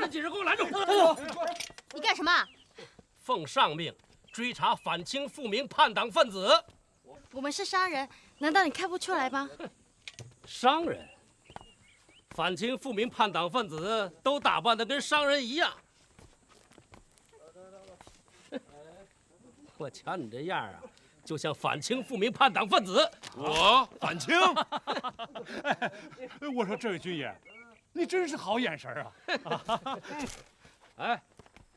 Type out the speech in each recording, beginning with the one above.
的几人给我拦住！你干什么？奉上命追查反清复明叛党分子。我们是商人，难道你看不出来吗？商人，反清复明叛党分子都打扮得跟商人一样。我瞧你这样啊，就像反清复明叛党分子。我反清？我说这位军爷，你真是好眼神啊！哎，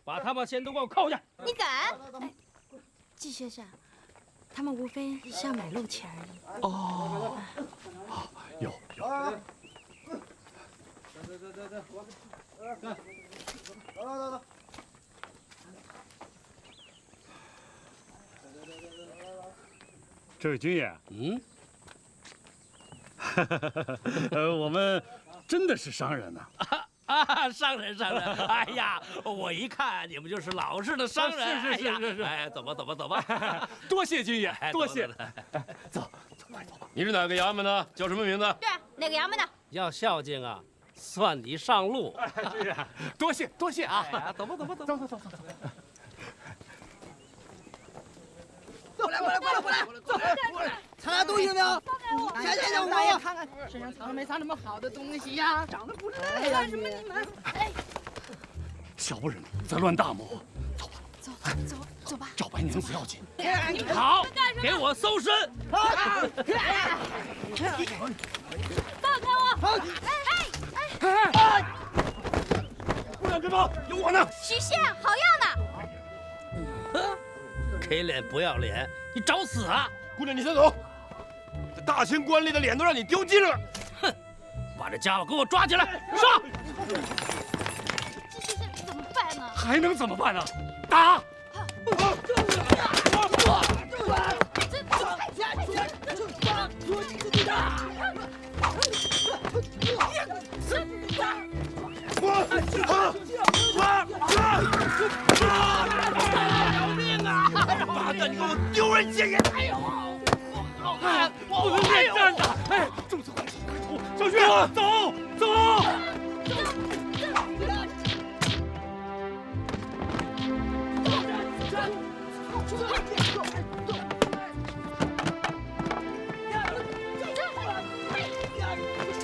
把他们先都给我扣下！你敢？哎，季先生，他们无非是要买路钱而已。哦，有。走。这位军爷，我们真的是商人呐！商人，哎呀，我一看你们就是老实的商人。是。哎，走吧。多谢军爷，多谢。走，快走吧。你是哪个衙门的？叫什么名字？对啊，哪个衙门的？要孝敬啊，算你上路。军爷，多谢啊！走吧。走。过来！藏啥东西了没有？先大爷看看身上藏了没藏什么好的东西呀？长得不是那样，什么你们？哎，小不忍则乱大谋，走吧。走吧。找白娘子要紧。好，给我搜身！放开我！姑娘跟风，有我呢。许仙，好样的！给脸不要脸，你找死啊！姑娘，你先走。这大清官吏的脸都让你丢尽了。哼，把这家伙给我抓起来，上！季先生怎么办呢？还能怎么办呢？打！饶命啊！八蛋，你给我丢人现眼！哎呦，不能恋战的！哎，众子快走！小旭，走！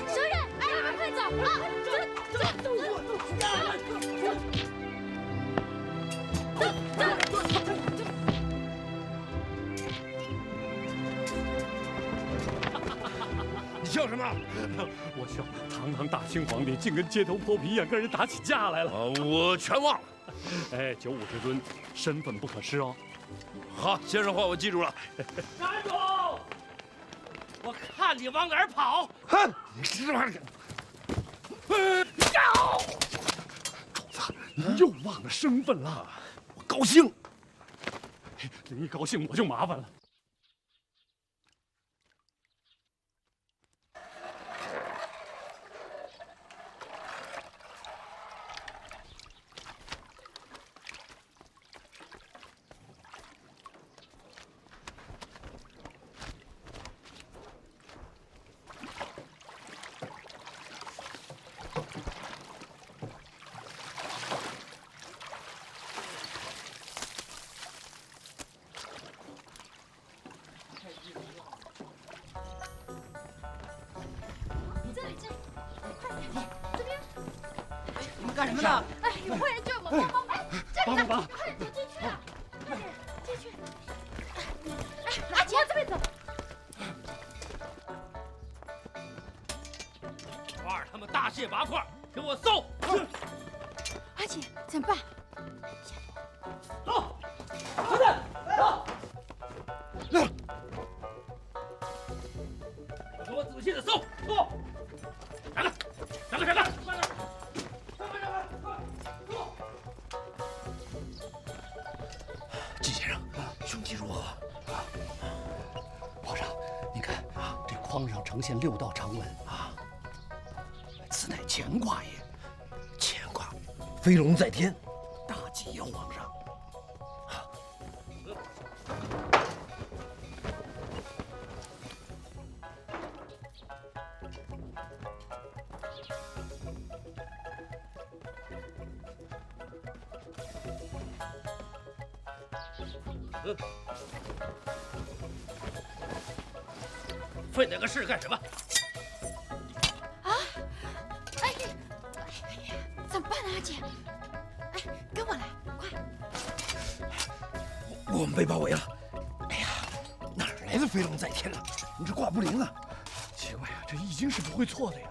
小月，哎，你们快走啊！你笑什么？我笑堂大清皇帝竟跟街头泼皮一样跟人打起架来了。我全忘了。哎，95之尊，身份不可失哦。好，先生话我记住了。站住！我看你往哪儿跑！哼，你是玩意儿！主子，您又忘了身份了。我高兴。您一高兴我就麻烦了。干什么呢？哎，有坏人救我，帮忙！哎，这里帮！快进去啊！进去！哎，阿姐，往这边走。抓他们大卸八块，给我搜！阿姐，怎么办？走，快点，走！给我仔细的搜，搜！闪开！季先生，凶器如何？皇上，您看这框上呈现6道长文啊，此乃乾卦也。乾卦，飞龙在天，大吉也，皇上。费那个事干什么？哎，怎么办呢，阿姐？哎，跟我来，快！我们被包围了。哎呀，哪来的飞龙在天呢？你这卦不灵啊！奇怪呀，这易经是不会错的呀。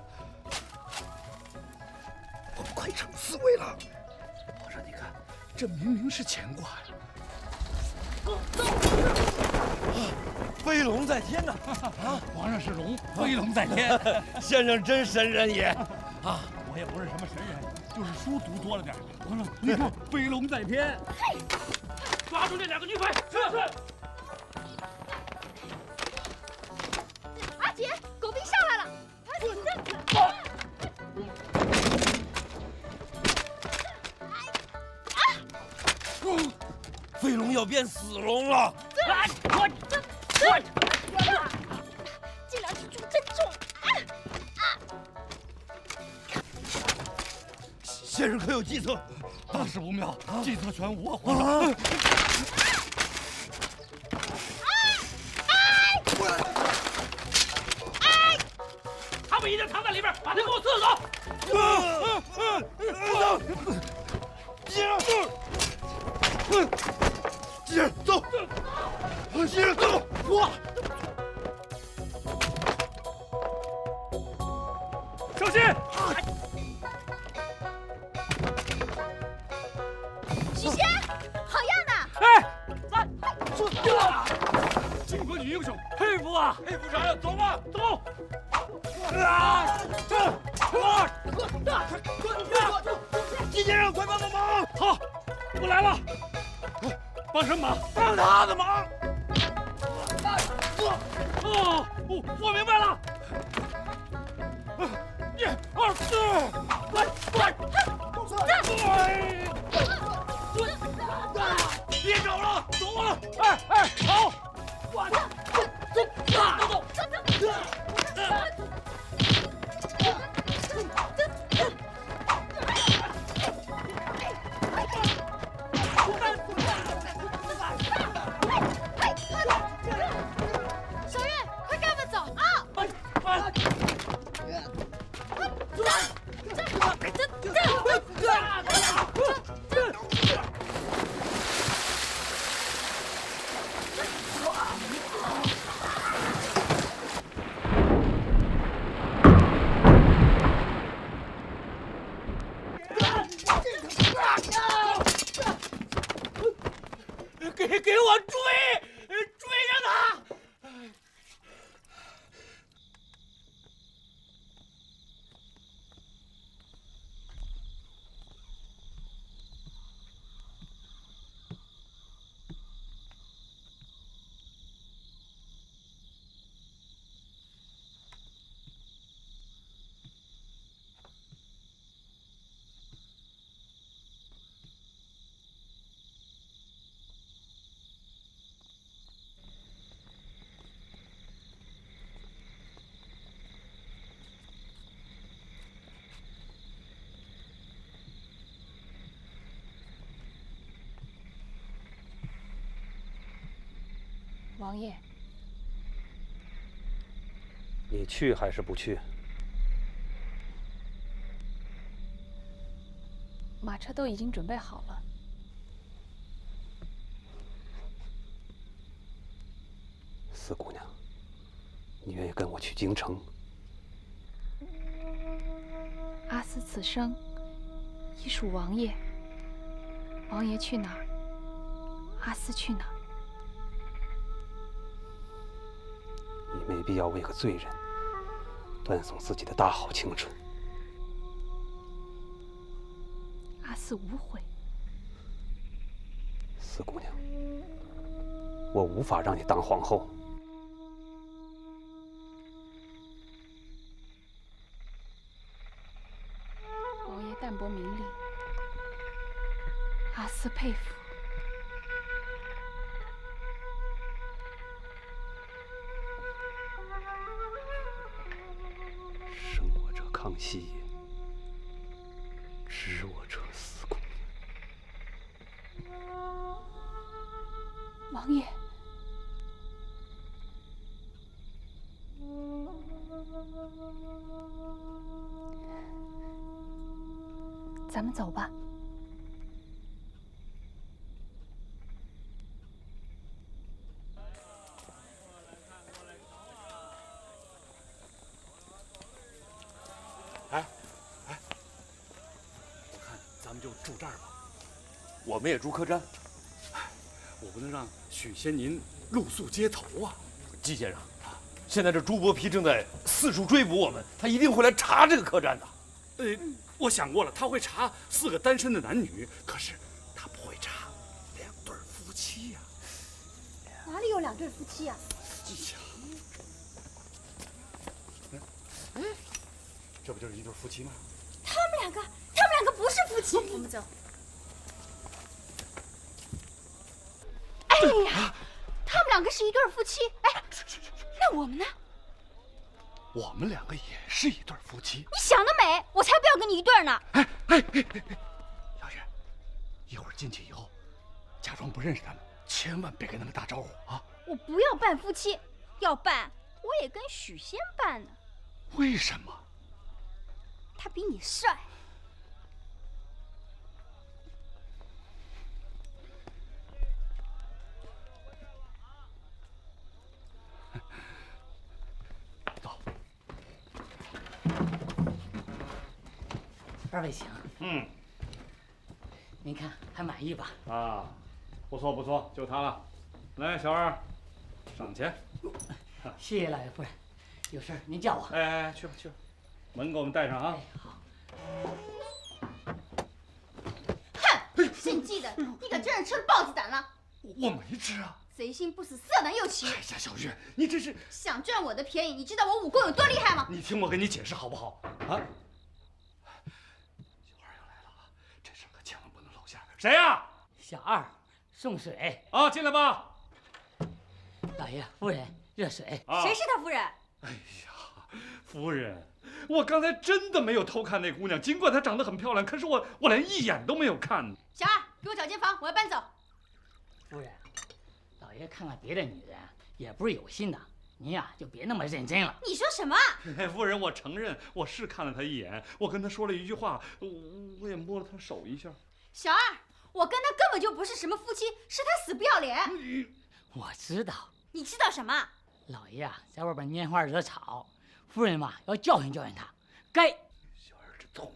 我们快成4位了。皇上，你看，这明明是乾卦呀。飞龙在天呐！啊，皇上是龙，飞龙在天。先生真神人也。啊，我也不是什么神人，就是书读多了点。皇上，你看，飞龙在天。抓住这2个女匪！是。阿姐，狗兵上来了！飞龙要变死龙了！这2只猪真重！先生可有计策？大事不妙，计策全无啊！皇上。他们一定藏在里边，把他给我刺死！继任走，继任走，我。小心！许仙，好样的！哎，巾帼女英雄，佩服啊！佩服啥呀？走吧，走！季先生，快帮帮忙！好，我来了。帮什么忙？帮他的忙。哦，我明白了。1、2、4，别找了，走了。哎，好。小月，快跟我们走啊！给我追上他！王爷，你去还是不去？马车都已经准备好了。四姑娘，你愿意跟我去京城？阿斯此生亦属王爷，王爷去哪儿，阿斯去哪儿。你没必要为个罪人断送自己的大好青春。阿斯无悔。四姑娘，我无法让你当皇后。王爷淡泊名利，阿斯佩服。生我者康熙也，知我者四姑娘。王咱们走吧。咱们就住这儿吧。我们也住客栈。我不能让许仙您露宿街头啊！季先生，现在这朱伯皮正在四处追捕我们，他一定会来查这个客栈的。我想过了，他会查4个单身的男女，可是他不会查2对夫妻呀。哪里有2对夫妻呀？这不就是一对夫妻吗？他们两个不是夫妻。我们走。哎呀，他们2个是一对夫妻。哎，那我们呢？我们2个也是一对夫妻。你想得美！我才不要跟你一对呢。小雪，一会儿进去以后，假装不认识他们，千万别跟他们打招呼啊！我不要扮夫妻，要扮我也跟许仙扮呢。为什么？他比你帅。走。2位请。您看还满意吧？啊，不错不错，就他了。来，小二，上前。谢谢老爷夫人，有事您叫我。哎，去吧去吧，门给我们带上啊。好。哼，姓季的，你可真是吃了豹子胆了。我没吃啊。贼心不死，色胆又起。哎呀，小月，你这是想占我的便宜？你知道我武功有多厉害吗？你听我跟你解释好不好？啊！小二要来了啊，这事可千万不能露馅。谁呀？小二，送水。啊，进来吧。老爷夫人，热水。谁是他夫人？哎呀，夫人，我刚才真的没有偷看那姑娘，尽管她长得很漂亮，可是我连一眼都没有看。小二，给我找间房，我要搬走。夫人，老爷看看别的女人也不是有心的，您呀就别那么认真了。你说什么？哎，夫人，我承认我是看了她一眼，我跟她说了一句话，我也摸了她手一下。小二，我跟他根本就不是什么夫妻，是他死不要脸。我知道。你知道什么？老爷啊，在外边拈花惹草，夫人嘛要教训教训他，该。小二真聪明。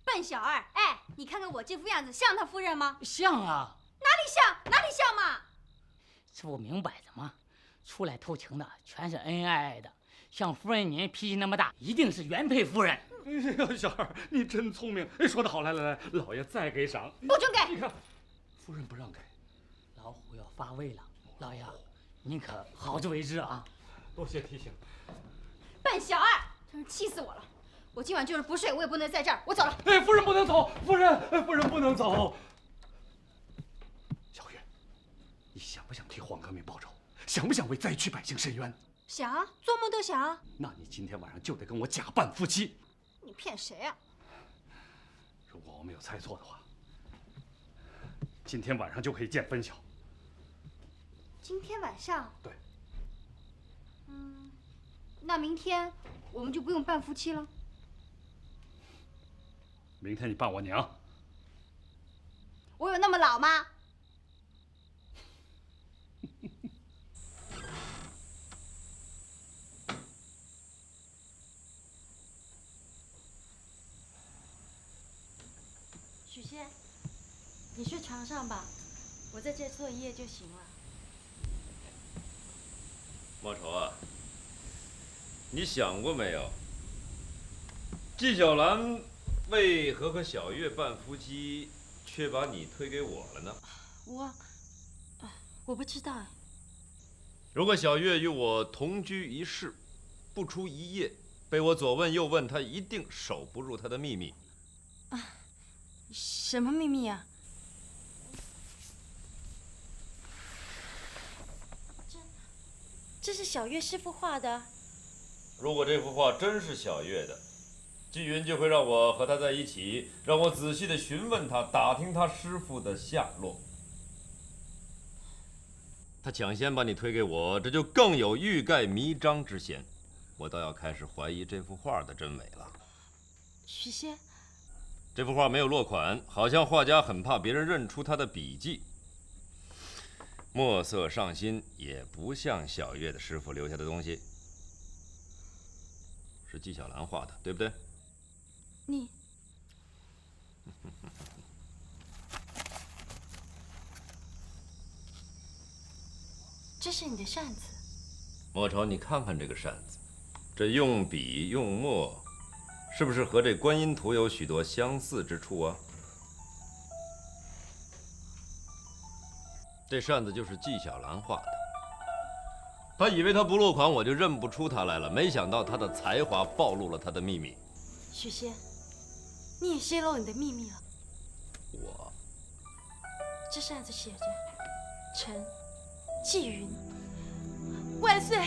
笨小二，哎，你看看我这副样子像他夫人吗？像啊。哪里像？哪里像嘛？这不明摆着吗？出来偷情的全是恩恩爱爱的，像夫人您脾气那么大，一定是原配夫人。哎呀，小二，你真聪明！哎，说得好，来来来，老爷再给赏。不准给！你看，夫人不让给。老虎要发威了，老爷，您可好自为之啊！多谢提醒。笨小二，真是气死我了！我今晚就是不睡，我也不能在这儿，我走了。哎，夫人不能走，夫人不能走。小月，你想不想替黄革命报仇？想不想为灾区百姓伸冤？想啊，做梦都想啊。那你今天晚上就得跟我假扮夫妻。你骗谁啊？如果我没有猜错的话，今天晚上就可以见分晓。今天晚上？对。那明天我们就不用扮夫妻了。明天你扮我娘。我有那么老吗？许仙，你睡床上吧，我在这坐一夜就行了。莫愁啊，你想过没有，纪晓岚为何和小月扮夫妻，却把你推给我了呢？我不知道哎。如果小月与我同居一室，不出一夜，被我左问右问，她一定守不住她的秘密。什么秘密啊？这是小月师傅画的。如果这幅画真是小月的，纪云就会让我和她在一起，让我仔细地询问她，打听她师傅的下落。他抢先把你推给我，这就更有欲盖弥彰之嫌，我倒要开始怀疑这幅画的真伪了。许仙，这幅画没有落款，好像画家很怕别人认出他的笔迹。墨色上新，也不像小月的师傅留下的东西。是纪晓岚画的，对不对？你这是你的扇子。莫愁，你看看这个扇子，这用笔用墨，是不是和这观音图有许多相似之处啊？这扇子就是纪晓岚画的。他以为他不落款，我就认不出他来了。没想到他的才华暴露了他的秘密。许仙，你也泄露你的秘密了。我这扇子写着“臣纪云万岁，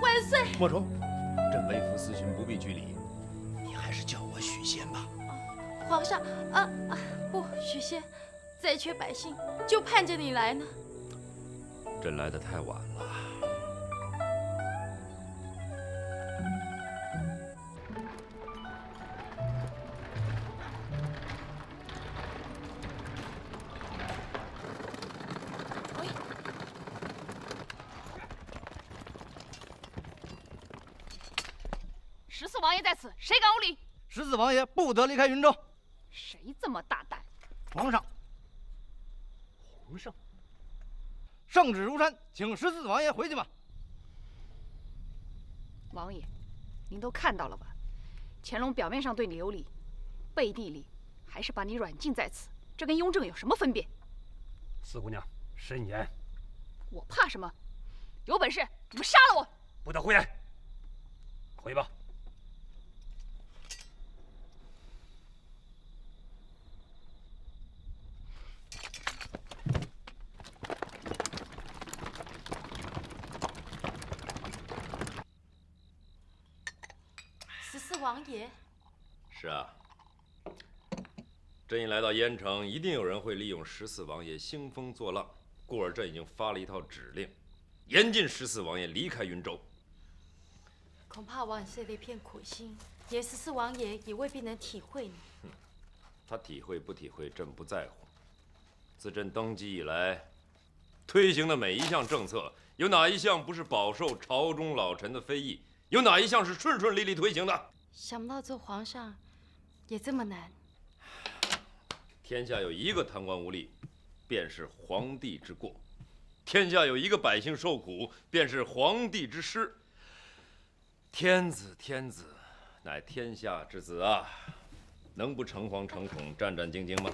万岁”。莫愁，朕微服私巡，不必拘礼，你还是叫我许仙吧。皇上，不，许仙，在缺百姓，就盼着你来呢。朕来得太晚了。14王爷在此，谁敢无礼14王爷不得离开云州。谁这么大胆？皇上，圣旨如山，请14王爷回去吧。王爷，您都看到了吧？乾隆表面上对你有礼，背地里还是把你软禁在此，这跟雍正有什么分别？四姑娘，慎言。我怕什么？有本事你们杀了我！不得胡言。回吧。14王爷，是啊，朕一来到燕城，一定有人会利用14王爷兴风作浪，故而朕已经发了一套指令，严禁14王爷离开云州。恐怕万岁的一片苦心，连14王爷也未必能体会呢。他体会不体会，朕不在乎。自朕登基以来，推行的每一项政策，有哪一项不是饱受朝中老臣的非议？有哪一项是顺顺利利推行的？想不到做皇上也这么难。天下有一个贪官污吏，便是皇帝之过；天下有一个百姓受苦，便是皇帝之失。天子，天子，乃天下之子啊，能不诚惶诚恐、战战兢兢吗？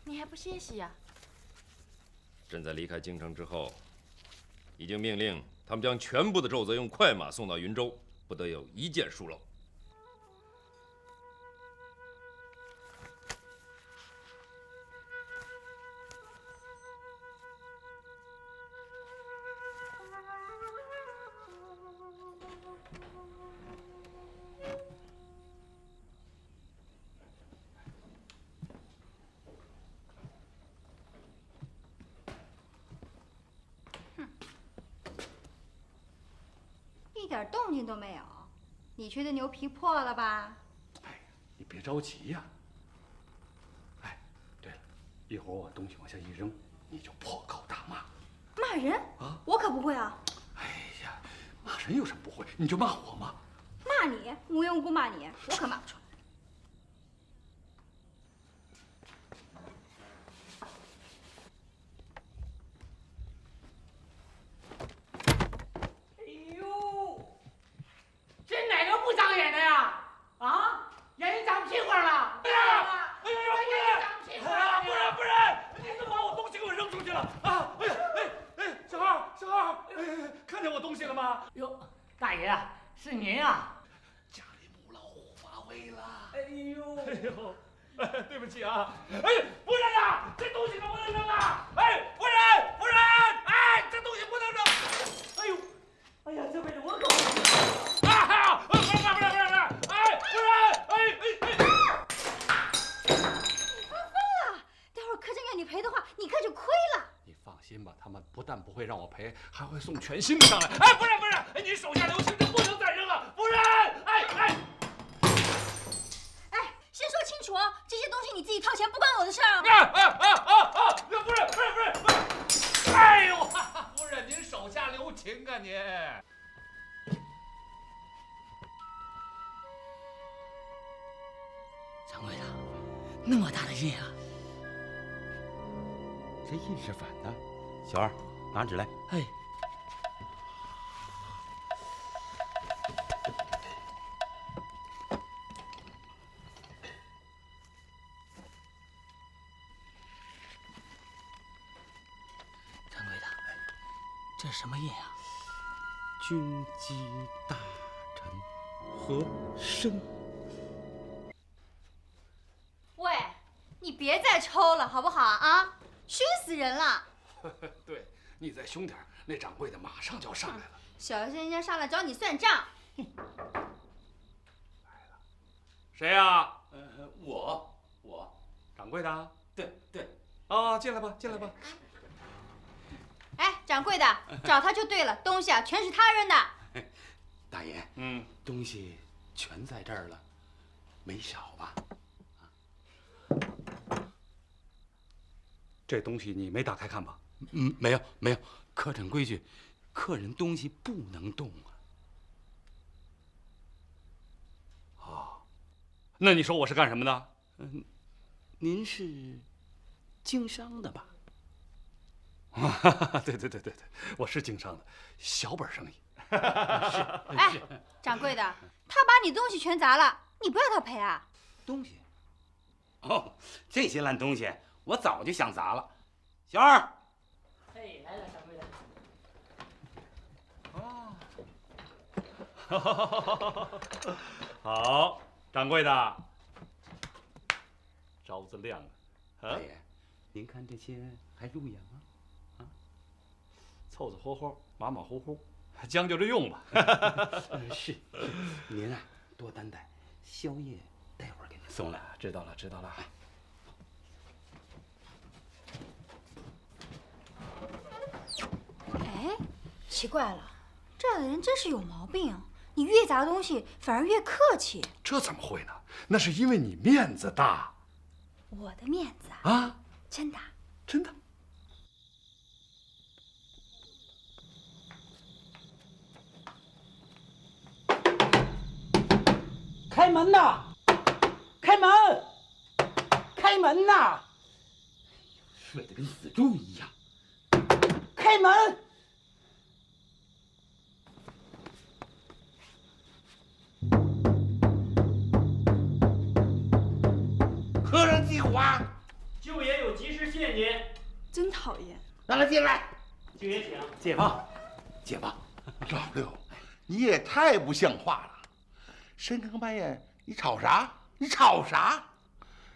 你还不歇息呀？朕在离开京城之后，已经命令他们将全部的奏折用快马送到云州，不得有一件疏漏。一点动静都没有，你吹的牛皮破了吧？哎，你别着急呀。哎，对了，一会儿我把东西往下一扔，你就破口大骂。骂人啊？我可不会啊！哎呀，骂人有什么不会？你就骂我嘛。骂你，无缘无故骂你，我可骂不出来。哟，大爷啊，是您啊！家里母老虎发威了。哎呦，对不起啊！哎，夫人啊，这东西可不能扔啊！哎，夫人，夫人，哎，这东西不能扔！哎呦，哎呀，这辈子我可啊！不是，哎，夫人，哎！你发疯了！待会儿客栈要你赔的话，你可就亏了。你放心吧，他们不但不会让我赔，还会送全新的上来。哎，夫人，哎，您手下留情，这不能再扔了，夫人！哎！那么大的印啊！这印是反的。小二，拿纸来。哎。掌柜的，这是什么印啊？军机大臣和珅。喂，你别再抽了好不好啊？熏死人了！对，你再凶点，那掌柜的马上就要上来了。小心人家上来找你算账。谁呀？我，掌柜的。对。啊，进来吧，进来吧。哎，掌柜的，找他就对了，东西啊全是他扔的。大爷，东西全在这儿了，没少吧？这东西你没打开看吧？没有，客人规矩，客人东西不能动啊。哦，那你说我是干什么的？您是经商的吧？对，我是经商的，小本生意。哎，掌柜的，他把你东西全砸了，你不要他赔啊？东西？哦，这些烂东西我早就想砸了。小二。哎，来了，掌柜的。哦。好，掌柜的，招子亮了。大爷，您看这些还入眼吗？凑凑合合，马马虎虎，将就着用吧。是，您啊多担待，宵夜待会儿给您送来。知道了。哎，奇怪了，这儿的人真是有毛病啊！你越砸东西，反而越客气。这怎么会呢？那是因为你面子大。我的面子啊？真的。开门呐！开门！开门呐！睡得跟死猪一样。开门！客人激活，舅爷有急事谢您。真讨厌！让他进来。舅爷请。解放。老六，你也太不像话了！深更半夜你吵啥？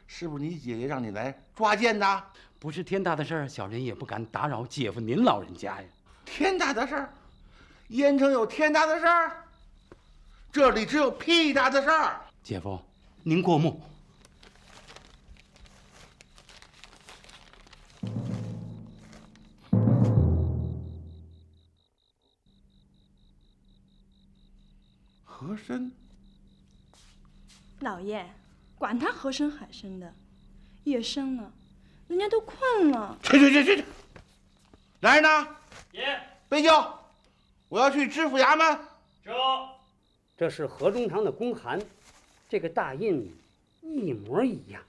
是不是你姐姐让你来抓奸的？不是天大的事儿，小人也不敢打扰姐夫您老人家呀。天大的事儿？盐城有天大的事儿？这里只有屁大的事儿。姐夫，您过目。和珅，老爷，管他和珅海参的，夜深了，人家都困了。去！来人呐！爷，备酒，我要去知府衙门。这是何中堂的公函，这个大印一模一样。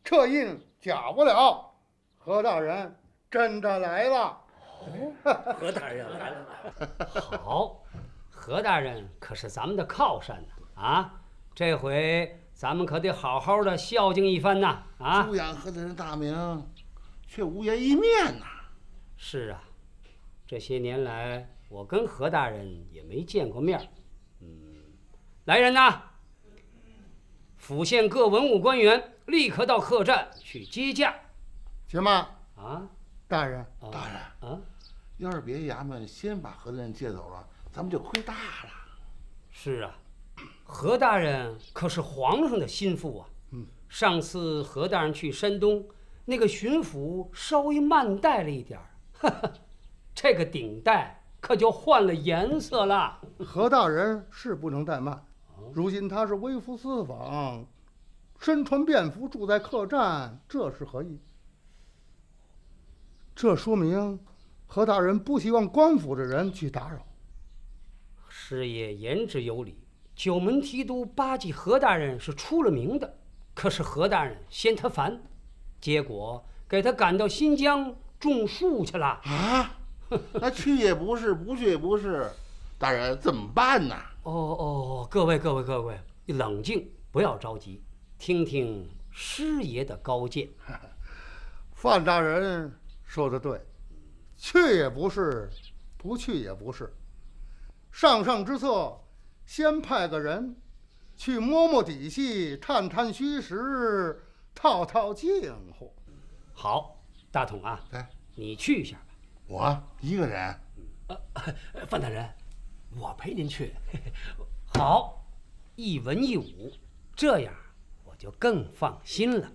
这印假不了，何大人真的来了。何大人来了。好，何大人可是咱们的靠山呐啊！这回咱们可得好好的孝敬一番呐啊！朱养何大人大名，却无颜一面呐。是啊，这些年来我跟何大人也没见过面。来人呐！府县各文武官员立刻到客栈去接驾。且慢啊！大人，啊！要是别衙门先把何大人接走了，咱们就亏大了。是啊，何大人可是皇上的心腹啊。上次何大人去山东，那个巡抚稍微慢带了一点儿，这个顶戴可就换了颜色了。何大人是不能怠慢，如今他是微服私访，身穿便服住在客栈，这是何意？这说明何大人不希望官府的人去打扰。师爷言之有理，九门提督巴结何大人是出了名的，可是何大人嫌他烦，结果给他赶到新疆种树去了。啊，那去也不是，不去也不是，大人怎么办呢？各位，冷静，不要着急，听听师爷的高见。范大人说的对，去也不是，不去也不是。上上之策，先派个人去摸摸底细，探探虚实，套套近乎。好，大统啊，哎，你去一下吧。我一个人？范大人，我陪您去。好，一文一武，这样我就更放心了。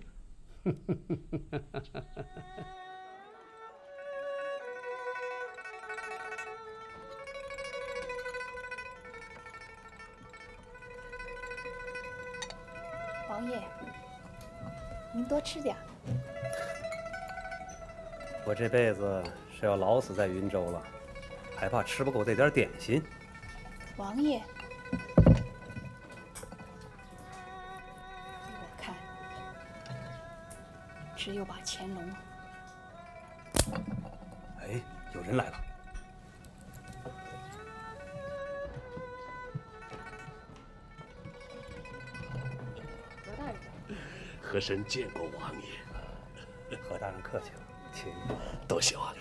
王爷，您多吃点。我这辈子是要老死在云州了，害怕吃不够这点点心。王爷，依我看，只有把乾隆。哎，有人来了。何大人，和珅见过王爷。何大人客气了，请。多谢王爷。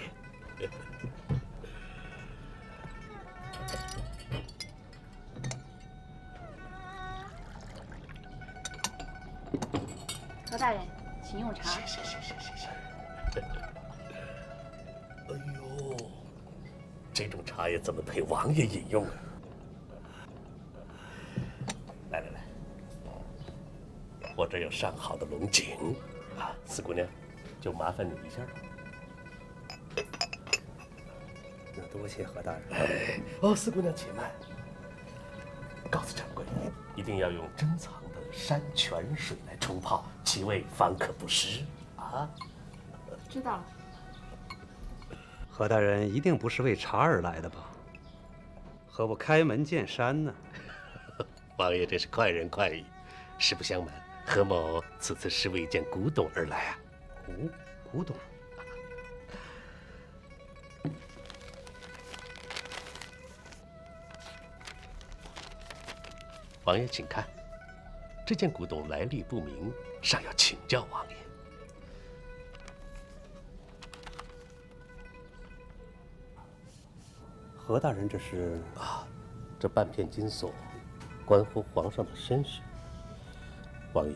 何大人，请用茶。谢谢。哎呦，这种茶叶怎么配王爷饮用啊？来，我这有上好的龙井啊，四姑娘，就麻烦你一下了。那多谢何大人。四姑娘且慢。告诉掌柜，一定要用珍藏的山泉水来冲泡，其味方可不失啊。知道了。何大人一定不是为茶而来的吧？何不开门见山呢？王爷真是快人快语。实不相瞒，何某此次是为一件古董而来啊。古董。王爷请看，这件古董来历不明，尚要请教王爷。何大人这是？这半片金锁，关乎皇上的身世。王爷，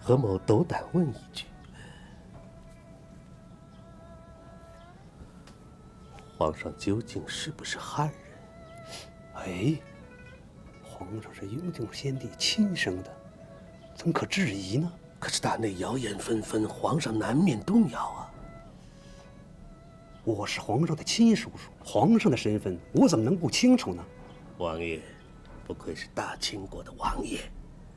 何某斗胆问一句，皇上究竟是不是汉人？哎，皇上是雍正先帝亲生的，怎可质疑呢？可是大内谣言纷纷，皇上难免动摇啊。我是皇上的亲叔叔，皇上的身份我怎么能不清楚呢？王爷，不愧是大清国的王爷，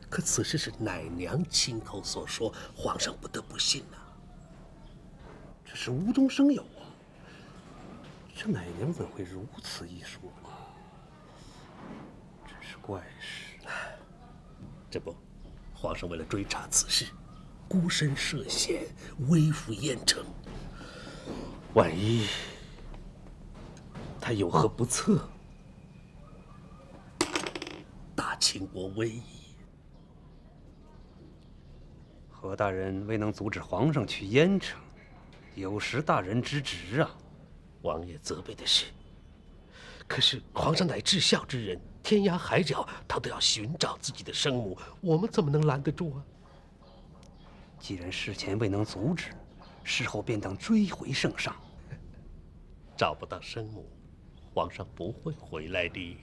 可此事是奶娘亲口所说，皇上不得不信呐。这是无中生有啊！这奶娘怎会如此一说啊？真是怪事。这不，皇上为了追查此事，孤身涉险，微服燕城。万一他有何不测，大清国危矣。何大人未能阻止皇上去燕城，有失大人之职啊！王爷责备的是，可是皇上乃至孝之人，天涯海角他都要寻找自己的生母，我们怎么能拦得住啊？既然事前未能阻止，事后便当追回圣上。找不到生母，皇上不会回来的。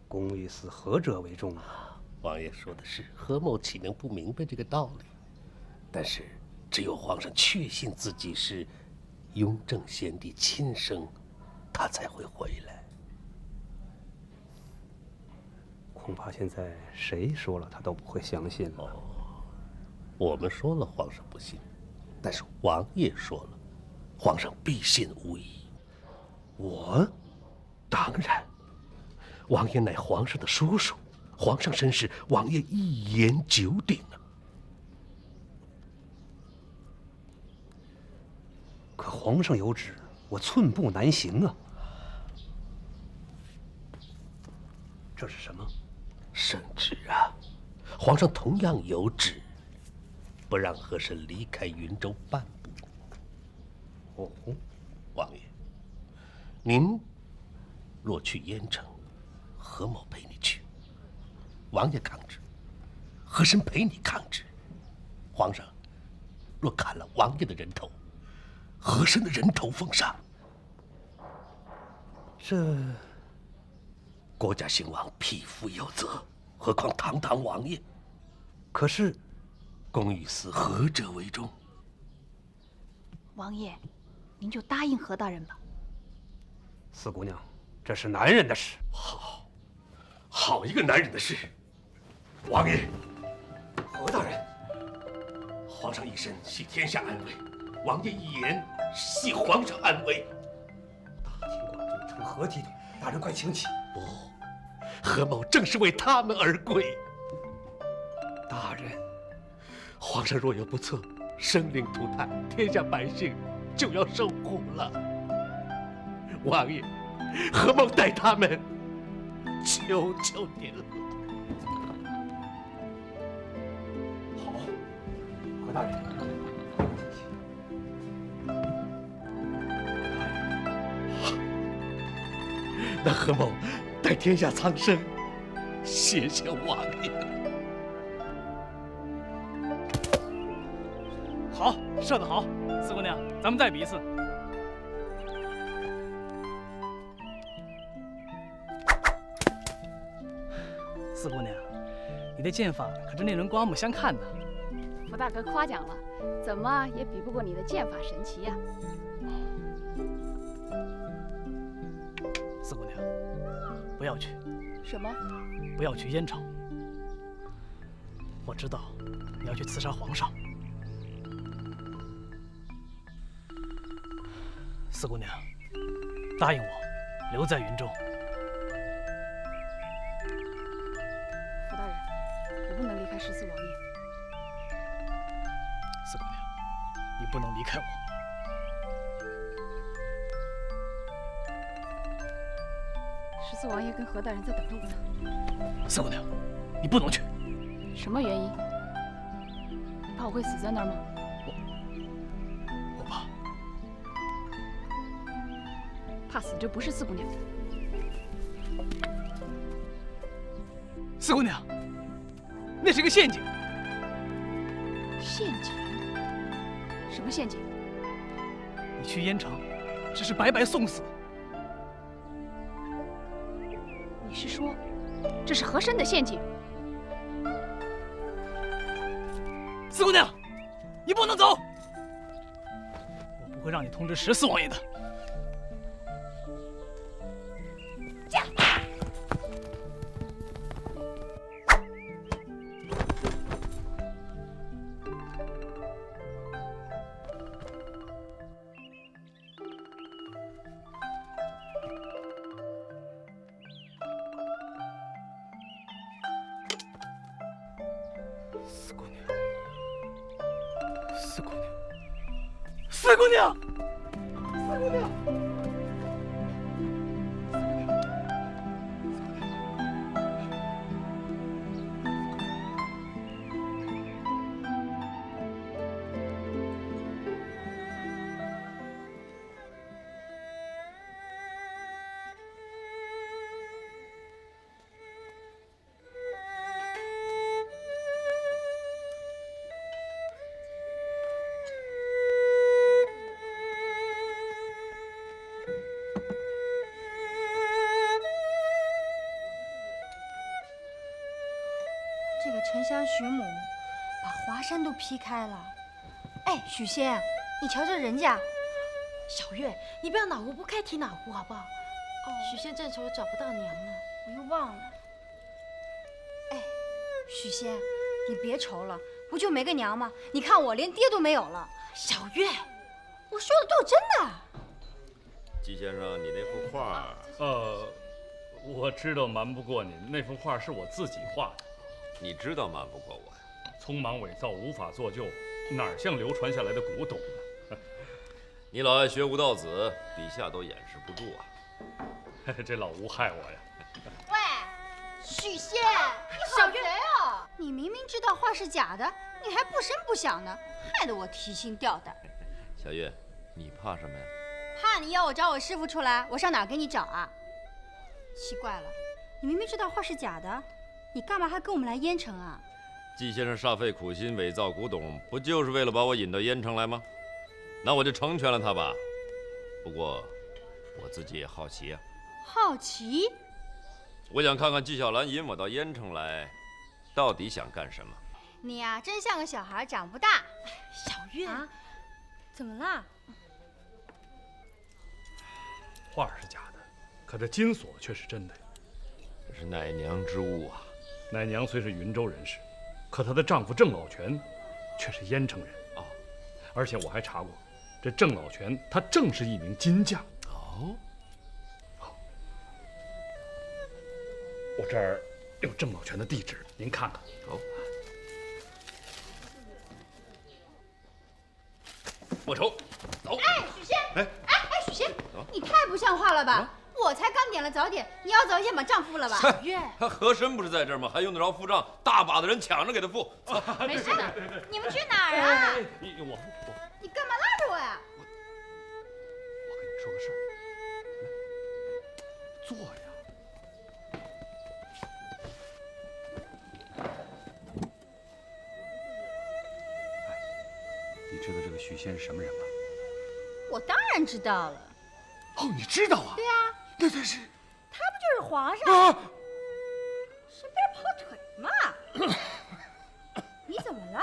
公欲死，何者为重啊？王爷说的是，何某岂能不明白这个道理？但是，只有皇上确信自己是雍正先帝亲生，他才会回来。恐怕现在谁说了他都不会相信了。我们说了，皇上不信；但是王爷说了，皇上必信无疑。我，当然，王爷乃皇上的叔叔，皇上身世，王爷一言九鼎啊。可皇上有旨，我寸步难行啊。这是什么？圣旨啊！皇上同样有旨，不让和珅离开云州半步。哦，王爷，您若去燕城，何某陪你去。王爷抗旨，和珅陪你抗旨。皇上若砍了王爷的人头，和珅的人头封杀。这国家兴亡，匹夫有责，何况堂堂王爷？可是，公与私，何者为重？王爷，您就答应何大人吧。四姑娘，这是男人的事。好一个男人的事！王爷，何大人，皇上一身系天下安危，王爷一言系皇上安危。大庭广众，成何体统？大人快请起。不，何某正是为他们而跪。大人，皇上若有不测，生灵涂炭，天下百姓就要受苦了。王爷，何某代他们求求您了。好，何大人，那何某代天下苍生，谢谢王爷。好，射得好，四姑娘，咱们再比一次。四姑娘，你的剑法可真令人刮目相看呐！福大哥夸奖了，怎么也比不过你的剑法神奇呀。四姑娘，不要去。什么？不要去燕城。我知道你要去刺杀皇上。四姑娘，答应我，留在云州。福大人，我不能离开14王爷。四姑娘，你不能离开我。14王爷跟何大人在等着我呢。四姑娘，你不能去。什么原因？你怕我会死在那儿吗？我怕。怕死就不是四姑娘。四姑娘，那是个陷阱。陷阱？什么陷阱？你去燕城，只是白白送死。你是说，这是和珅的陷阱？四姑娘，你不能走！我不会让你通知14王爷的。四姑娘，四姑娘，四姑娘，四姑娘。这个沉香徐母把华山都劈开了。哎，许仙，你瞧这人家。小月，你不要哪壶不开提哪壶，好不好？哦，许仙正愁找不到娘呢，我又忘了。哎，许仙，你别愁了，不就没个娘吗？你看我连爹都没有了。小月，我说的都是真的。季先生，你那幅画……我知道瞒不过你，那幅画是我自己画的。你知道瞒不过我呀？匆忙伪造，无法做旧，哪像流传下来的古董呢？你老爱学吴道子，笔下都掩饰不住啊。这老吴害我呀！喂，许仙，你好贼哦！你明明知道画是假的，你还不声不响的，害得我提心吊胆。小月，你怕什么呀？怕你要我找我师傅出来，我上哪儿给你找啊？奇怪了，你明明知道画是假的，你干嘛还跟我们来燕城啊？季先生煞费苦心伪造古董，不就是为了把我引到燕城来吗？那我就成全了他吧。不过我自己也好奇啊。好奇？我想看看纪晓岚引我到燕城来，到底想干什么？你呀，真像个小孩，长不大。小月，啊，怎么了？画是假的，可这金锁却是真的。这是奶娘之物啊！奶娘虽是云州人士，可她的丈夫郑老全却是燕城人啊。而且我还查过，这郑老全他正是一名金匠。哦。我这儿有郑老全的地址，您看看。好。莫愁，走。哎，许仙！许仙，你太不像话了吧！我才刚点了早点，你要早一些把账付了吧？小月，他和珅不是在这儿吗？还用得着付账？大把的人抢着给他付。没事的，你们去哪儿啊？我你干嘛拉着我呀？我跟你说个事儿，来，坐呀。你知道这个许仙是什么人吗？我当然知道了。哦，你知道啊？对啊。那是他不就是皇上？身边跑腿嘛。你怎么了？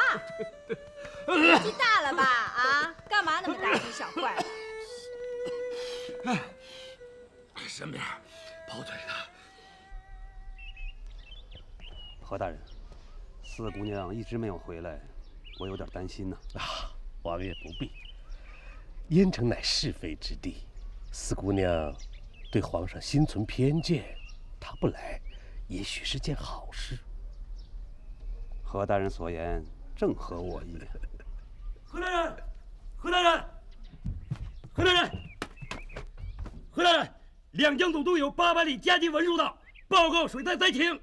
年纪大了吧？啊，干嘛那么大惊小怪的？身边跑腿的。何大人，四姑娘一直没有回来，我有点担心呢。啊，王爷不必。燕城乃是非之地，四姑娘对皇上心存偏见，她不来，也许是件好事。何大人所言正合我意。何大人，何大人，何大人，何大人，两江总督有800里加急文书到，报告水灾灾情。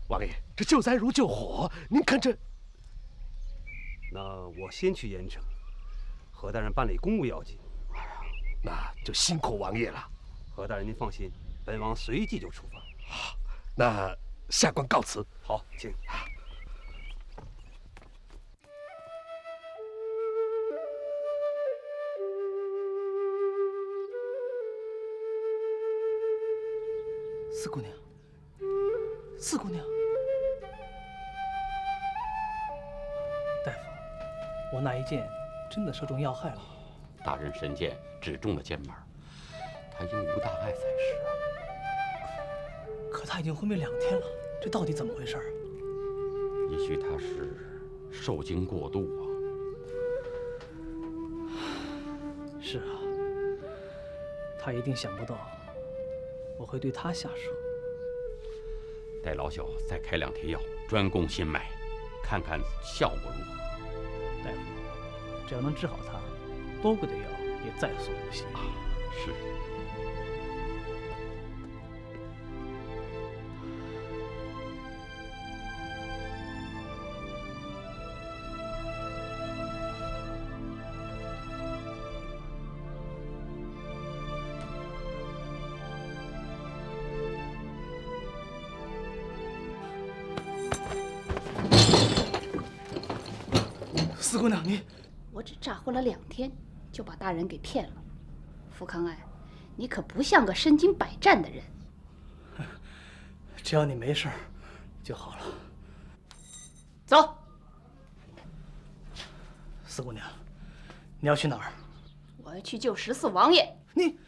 王爷，这救灾如救火，您看这……那我先去盐城，何大人办理公务要紧。那就辛苦王爷了。何大人您放心，本王随即就出发。好，那下官告辞。好，请。四姑娘，四姑娘，大夫，我那一箭真的射中要害了。大人神箭只中了肩膀，他应无大碍才是啊。可他已经昏迷2天了，这到底怎么回事？也许他是受惊过度啊。是啊，他一定想不到我会对他下手。待老小再开2贴药，专攻心脉，看看效果如何。大夫，只要能治好他，多贵的药也在所不惜。是。四姑娘，你……我只诈昏了2天，就把大人给骗了。福康爱，你可不像个身经百战的人。只要你没事就好了。走。四姑娘，你要去哪儿？我要去救14王爷。你……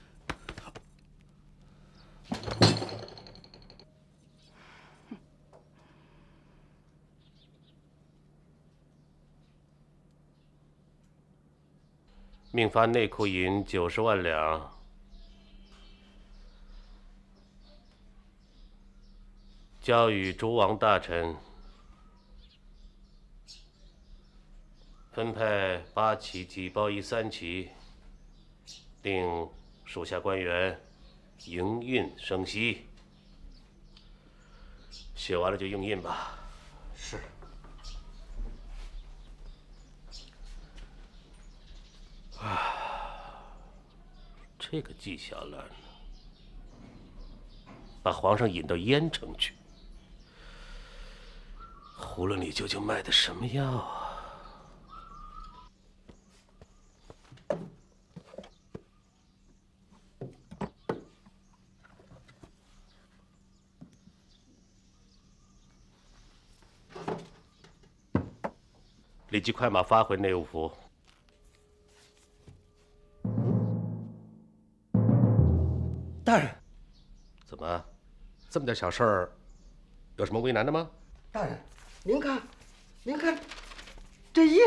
命发内库银90万两，交与诸王大臣，分派8旗，几包一3旗，令属下官员迎运升息。写完了就用印吧。是。这个纪晓岚把皇上引到燕城去，胡了你究竟卖的什么药啊？立即快马发回内务府。大人，怎么，这么点小事儿，有什么为难的吗？大人，您看，这印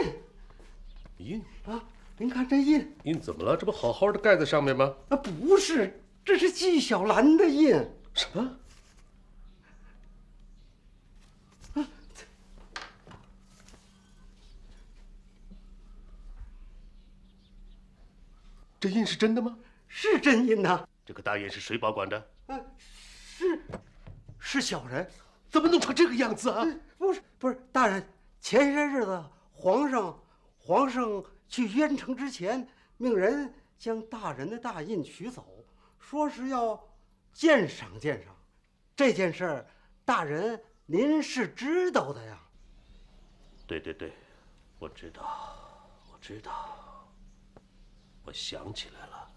印啊，您看这印印怎么了？这不好好的盖在上面吗？啊，不是，这是纪晓岚的印。什么？这印是真的吗？是真印呐。这个大印是谁保管的？是小人。怎么弄成这个样子啊？不是，大人，前些日子皇上去燕城之前，命人将大人的大印取走，说是要鉴赏。这件事儿，大人您是知道的呀。对，我知道，我想起来了，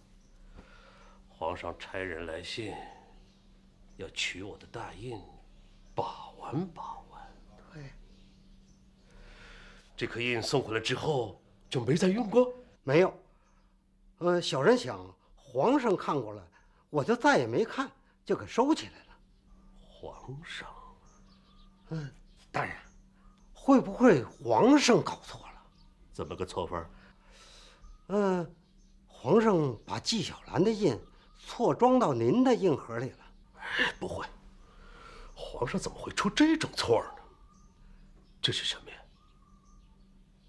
皇上差人来信，要取我的大印，把玩。对，这颗印送回来之后就没再用过？没有。小人想皇上看过了，我就再也没看，就给收起来了。皇上，大人，会不会皇上搞错了？怎么个错法？皇上把纪晓岚的印错装到您的印盒里了。不会，皇上怎么会出这种错呢？这是什么呀？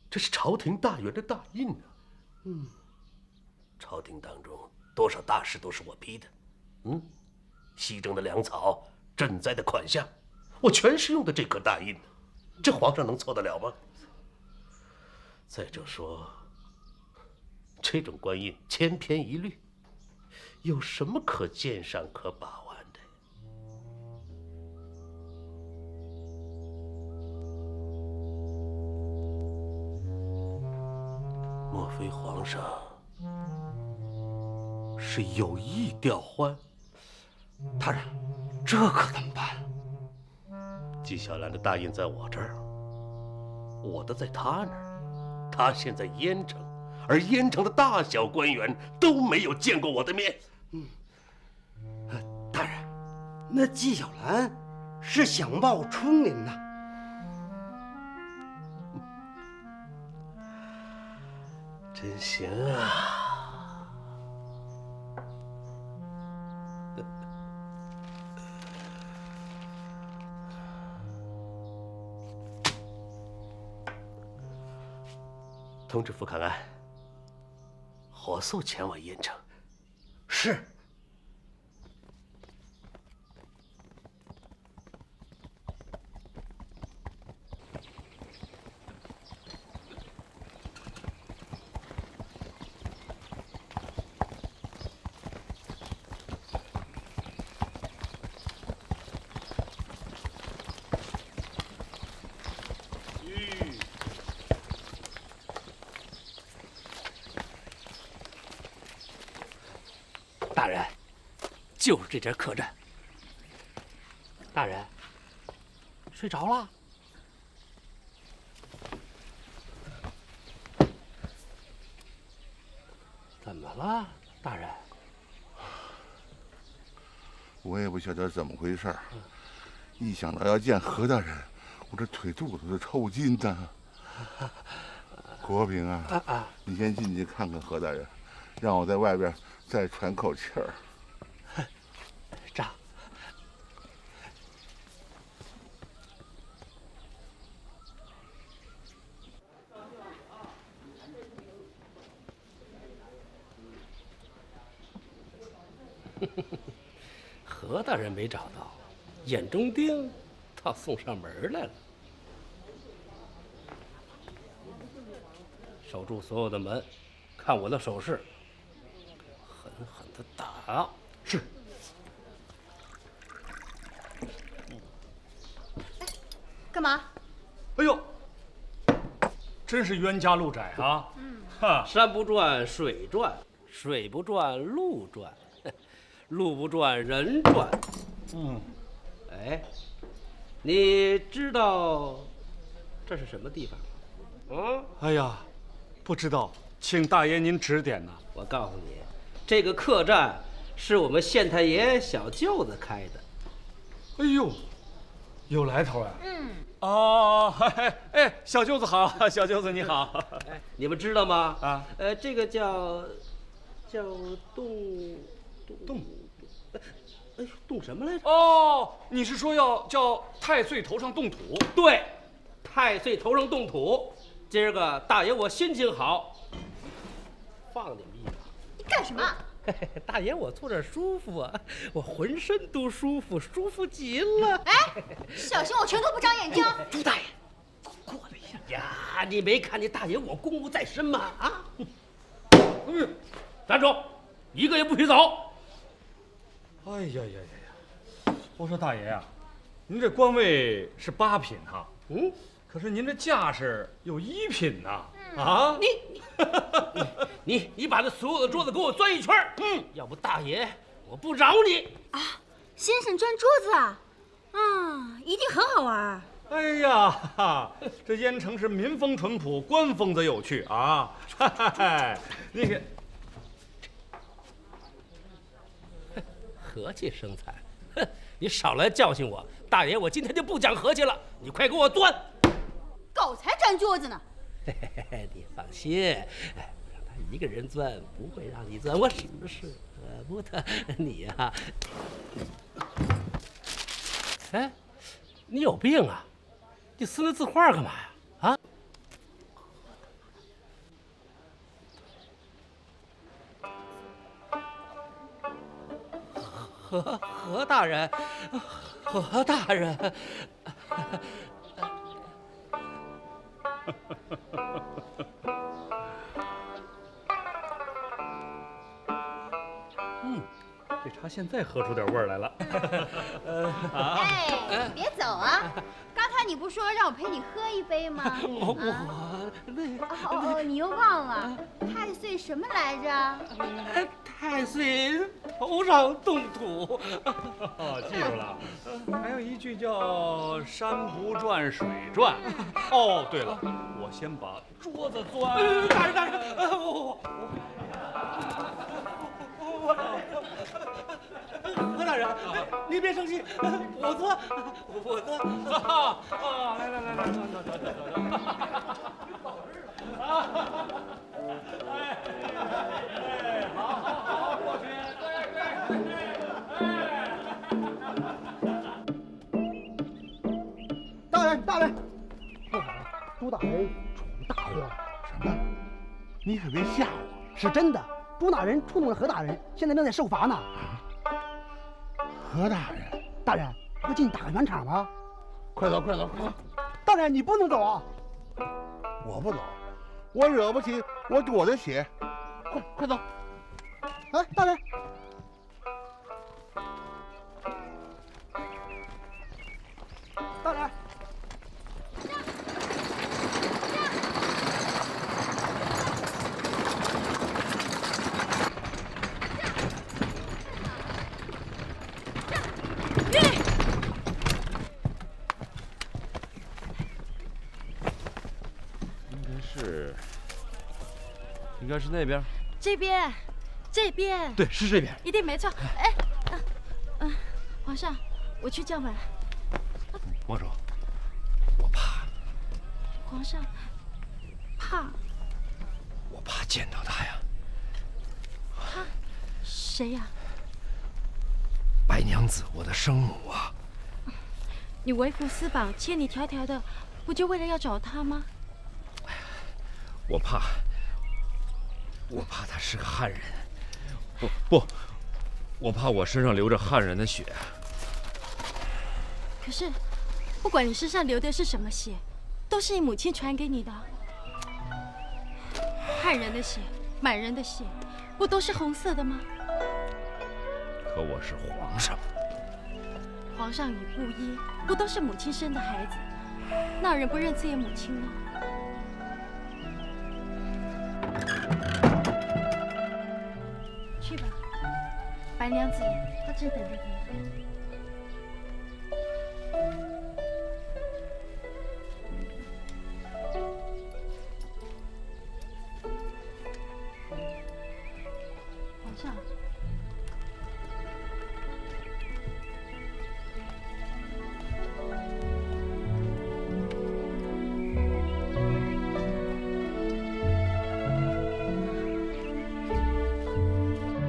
这是朝廷大员的大印啊！朝廷当中多少大事都是我批的，西征的粮草、赈灾的款项，我全是用的这颗大印，这皇上能错得了吗？再者说，这种官印千篇一律，有什么可鉴赏、可把玩的？莫非皇上是有意调换？大人，这可怎么办？纪晓岚的大印在我这儿，我的在他那儿，他现在燕城，而燕城的大小官员都没有见过我的面。大人，那纪晓岚是想冒充您呐？真行啊！通知傅康安，火速前往燕城。是。大人，就是这间客栈。大人，睡着了？怎么了，大人？我也不晓得怎么回事儿，一想到要见何大人，我这腿肚子就抽筋呐。国平啊，你先进去看看何大人，让我在外边再喘口气儿。这。何大人没找到，眼中钉倒送上门来了。守住所有的门，看我的手势，狠狠的打。是。干嘛？哎呦，真是冤家路窄啊！哈，山不转水转，水不转路转，路不转人转。哎，你知道这是什么地方？哎呀，不知道，请大爷您指点呐。我告诉你，这个客栈是我们县太爷小舅子开的。哎呦，有来头啊！哦，哎，小舅子好，小舅子你好。哎，你们知道吗？啊，这个叫动什么来着？哦，你是说要叫太岁头上动土？对，太岁头上动土。今儿个大爷我心情好，放你们一马。你干什么？大爷我坐这儿舒服啊，我浑身都舒服，舒服极了。哎，小心我拳头不长眼睛。朱大爷，过来一下呀！你没看见大爷我公务在身吗？啊！站住，一个也不许走。哎呀呀呀呀！我说大爷呀，您这官位是8品哈，可是您这架势有1品呐！啊，你把这所有的桌子给我钻一圈，要不大爷我不饶你啊！先生钻桌子啊，一定很好玩。哎呀，这燕城是民风淳朴，官风则有趣啊！嗨，那个。和气生财，哼！你少来教训我，大爷，我今天就不讲和气了，你快给我钻！狗才钻桌子呢！你放心，让他一个人钻，不会让你钻，我舍不得你呀。哎，你有病啊？你撕那字画干嘛呀？啊？何大人，何大人，这茶现在喝出点味儿来了。哎，别走啊！刚才你不说让我陪你喝一杯吗？你又忘了太岁什么来着？太岁头上动土。记住了，还有一句叫山不转水转。哦，对了，我先把桌子钻。大人，何大人，您别生气，我钻。来，好，过去，大人，朱大人闯大祸了。什么？你可别吓我！是真的，朱大人触怒了何大人，现在正在受罚呢。何大人，大人，不进打个圆场吗？快走！大人，你不能走啊！我不走，我惹不起我躲着血。快走！哎，大人，大人。应该是那边。这边。对，是这边。一定没错。哎，皇上，我去叫门。王叔，我怕。皇上，怕？我怕见到他呀。他？谁呀？白娘子，我的生母啊。你为父私访，千里迢迢的，不就为了要找他吗？我怕他是个汉人，不，我怕我身上流着汉人的血。可是，不管你身上流的是什么血，都是你母亲传给你的。汉人的血、满人的血，不都是红色的吗？可我是皇上。皇上与布衣，不都是母亲生的孩子？哪有人不认自己母亲呢？去吧，白娘子，她正等着你。皇上。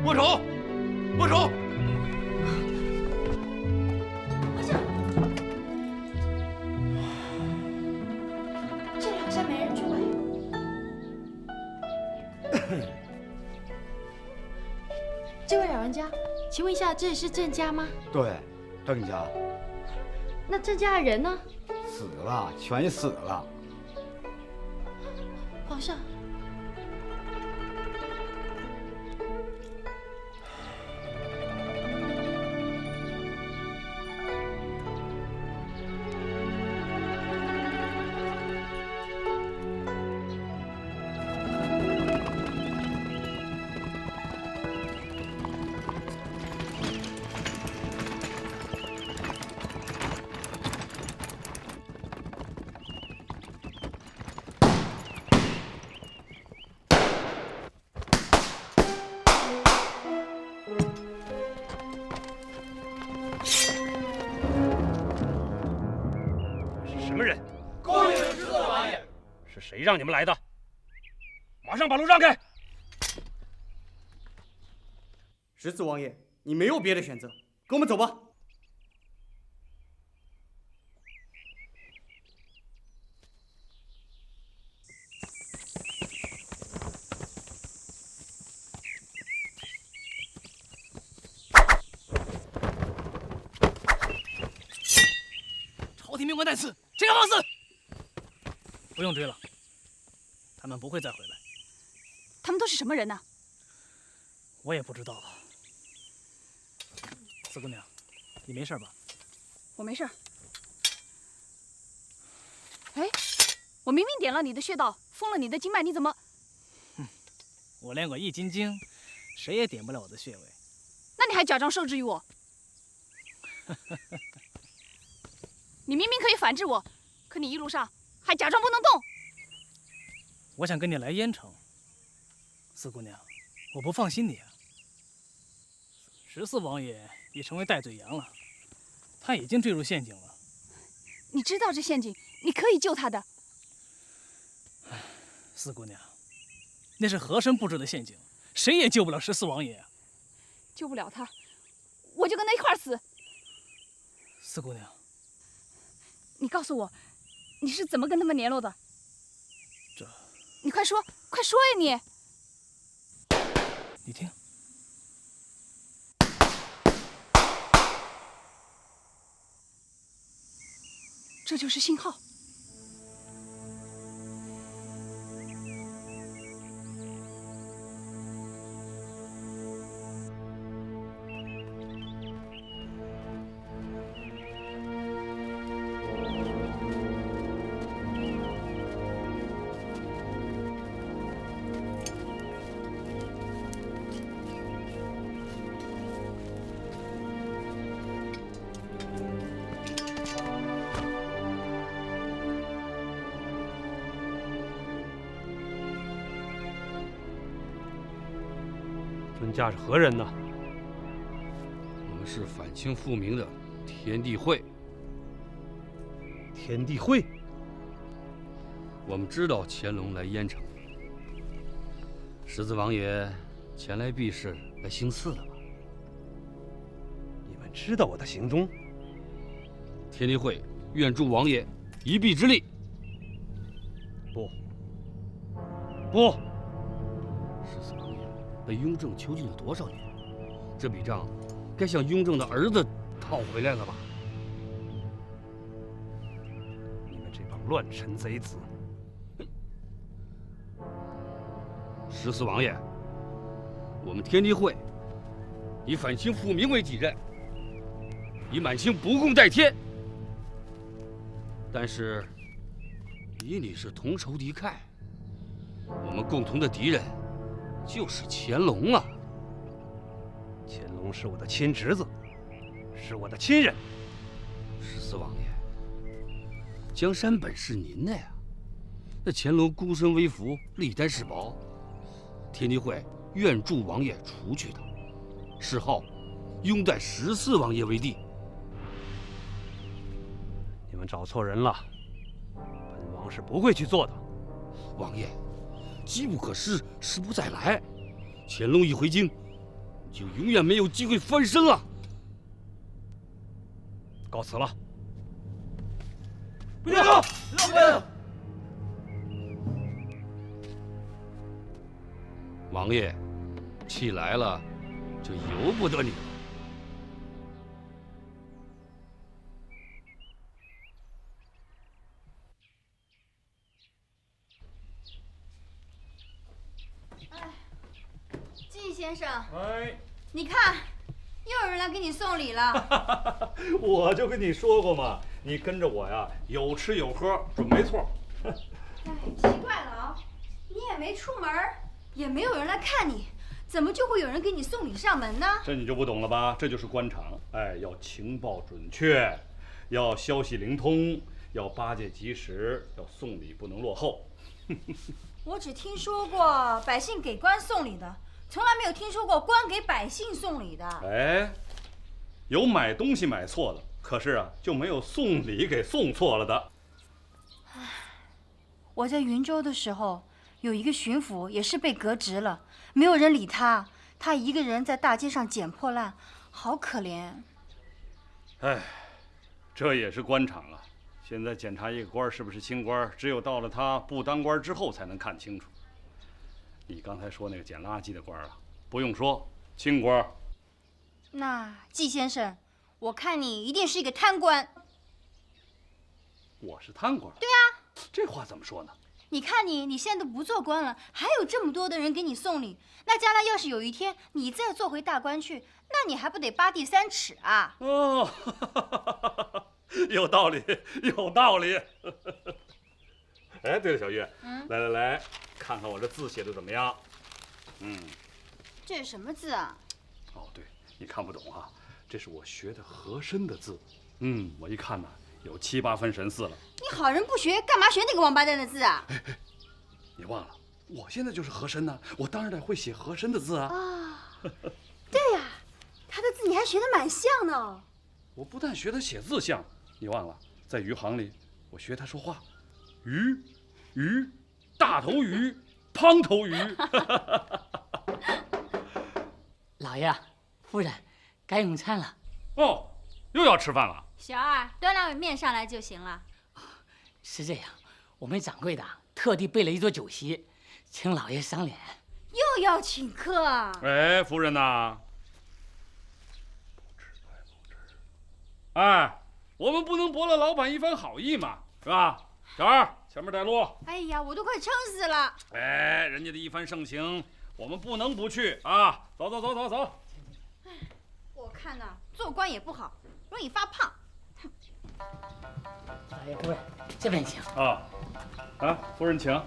握手，握手。皇上，这里好像没人住哎。这位老人家，请问一下，这里是郑家吗？对，郑家那郑家的人呢？死了，全死了。皇上。什么人？恭迎十四王爷。是谁让你们来的？马上把路让开！十四王爷，你没有别的选择，跟我们走吧。朝廷命官在此，谁敢放肆？不用追了，他们不会再回来。他们都是什么人呢？我也不知道了。四姑娘，你没事吧？我没事。哎，我明明点了你的穴道，封了你的经脉，你怎么？我练过易筋经，谁也点不了我的穴位。那你还假装受制于我？你明明可以反制我，可你一路上还假装不能动。我想跟你来燕城，四姑娘，我不放心你啊。十四王爷已成为带罪羊了，他已经坠入陷阱了。你知道这陷阱，你可以救他的。四姑娘，那是和珅布置的陷阱，谁也救不了十四王爷啊。救不了他，我就跟他一块儿死。四姑娘，你告诉我，你是怎么跟他们联络的？这，你快说，快说呀你！你听，这就是信号。尊驾是何人呢？我们是反清复明的天地会。天地会？我们知道乾隆来燕城，十四王爷前来避世，来行刺的吧？你们知道我的行踪？天地会愿助王爷一臂之力。不，十四王爷被雍正囚禁了多少年？这笔账该向雍正的儿子讨回来了吧？你们这帮乱臣贼子！14王爷，我们天地会以反清复明为己任，以满清不共戴天。但是，以你是同仇敌忾，我们共同的敌人就是乾隆啊！乾隆是我的亲侄子，是我的亲人。14王爷，江山本是您的呀，那乾隆孤身微服，历代世宝，天地会愿助王爷除去他，谥号拥戴14王爷为帝。你们找错人了，本王是不会去做的。王爷，机不可失，时不再来。乾隆一回京，就永远没有机会翻身了。告辞了。不要走，不要走。王爷，气来了，就由不得你了。季先生，哎，你看，又有人来给你送礼了。我就跟你说过嘛，你跟着我呀，有吃有喝，准没错。哎，奇怪了啊，你也没出门，也没有人来看你，怎么就会有人给你送礼上门呢？这你就不懂了吧？这就是官场，哎，要情报准确，要消息灵通，要巴结及时，要送礼不能落后。我只听说过百姓给官送礼的，从来没有听说过官给百姓送礼的。哎，有买东西买错的，可是啊，就没有送礼给送错了的。我在云州的时候，有一个巡抚也是被革职了，没有人理他，他一个人在大街上捡破烂，好可怜。哎，这也是官场啊。现在检查一个官是不是清官，只有到了他不当官之后才能看清楚。你刚才说那个捡垃圾的官啊，不用说，清官。那季先生，我看你一定是一个贪官。我是贪官？对啊。这话怎么说呢？你看你现在都不做官了，还有这么多的人给你送礼，那将来要是有一天你再做回大官去，那你还不得扒地3尺啊？哦，有道理，有道理。哎，对了，小月，来，看看我这字写的怎么样？这是什么字啊？哦，对，你看不懂啊，这是我学的和珅的字。我一看呢，有7、8分神似了。你好人不学，干嘛学那个王八蛋的字啊？你忘了，我现在就是和珅呢，我当然得会写和珅的字啊。对呀，他的字你还学得蛮像呢。我不但学他写字像，你忘了，在余杭里，我学他说话，鱼，大头鱼，胖头鱼。老爷，夫人，该用餐了。哦，又要吃饭了。小二，端2碗面上来就行了。是这样，我们掌柜的特地备了一桌酒席，请老爷赏脸。又要请客？哎，夫人呐，哎，我们不能驳了老板一番好意嘛，是吧？小二，前面带路。哎呀，我都快撑死了。哎，人家的一番盛情，我们不能不去啊！走。哎，我看呐，做官也不好，容易发胖。老爷夫人，这边请。夫人请。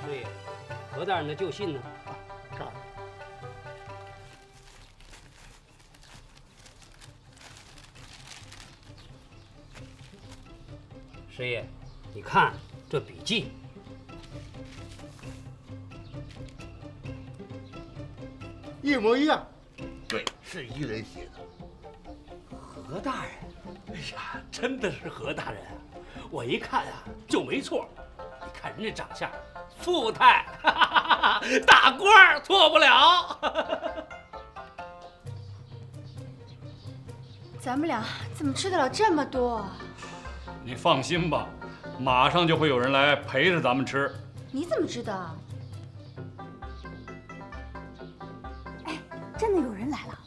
师爷，何大人的旧信呢？这儿。师爷，你看这笔记。一模一样。对，是一人写的。何大人，哎呀，真的是何大人啊！我一看啊就没错，你看人这长相，富态，大官错不了。咱们俩怎么吃得了这么多？你放心吧，马上就会有人来陪着咱们吃。你怎么知道？哎，真的有人来了。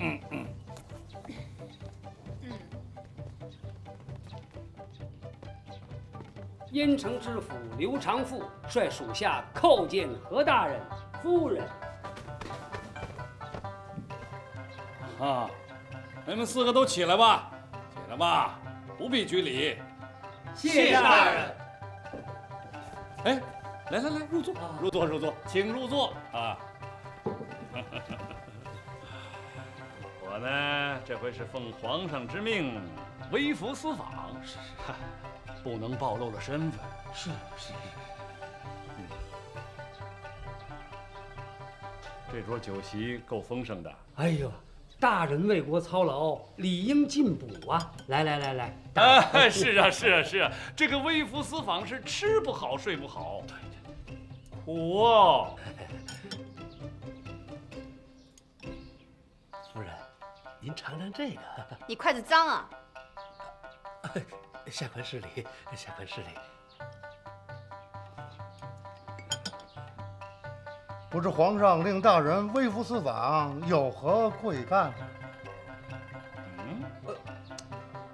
燕城知府刘长富率属下叩见何大人、夫人。啊，你们4个都起来吧，起来吧，不必拘礼。谢大人。哎，来，入座，入座，请入座啊。我呢，这回是奉皇上之命，微服私访，不能暴露了身份。是。这桌酒席够丰盛的。哎呦，大人为国操劳，理应进补啊！来，哎，是啊，这个微服私访是吃不好睡不好，苦哦。夫人，您尝尝这个。你筷子脏啊！下官失礼。不知皇上令大人微服私访，有何贵干？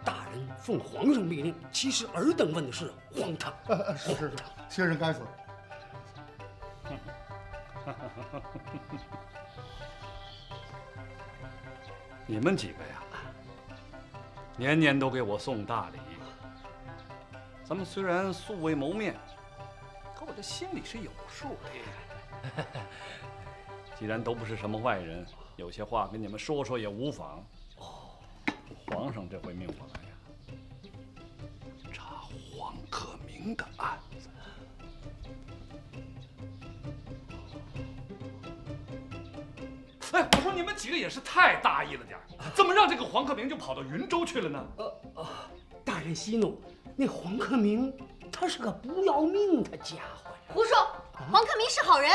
大人奉皇上命令，其实尔等问的是荒唐。是，薛仁该死。你们几个呀，年年都给我送大礼。咱们虽然素未谋面，可我这心里是有数的。既然都不是什么外人，有些话跟你们说说也无妨。皇上这回命我来呀，查黄克明的案子。哎，我说你们几个也是太大意了点儿，怎么让这个黄克明就跑到云州去了呢？大人息怒，那黄克明他是个不要命的家伙呀！胡说，黄克明是好人。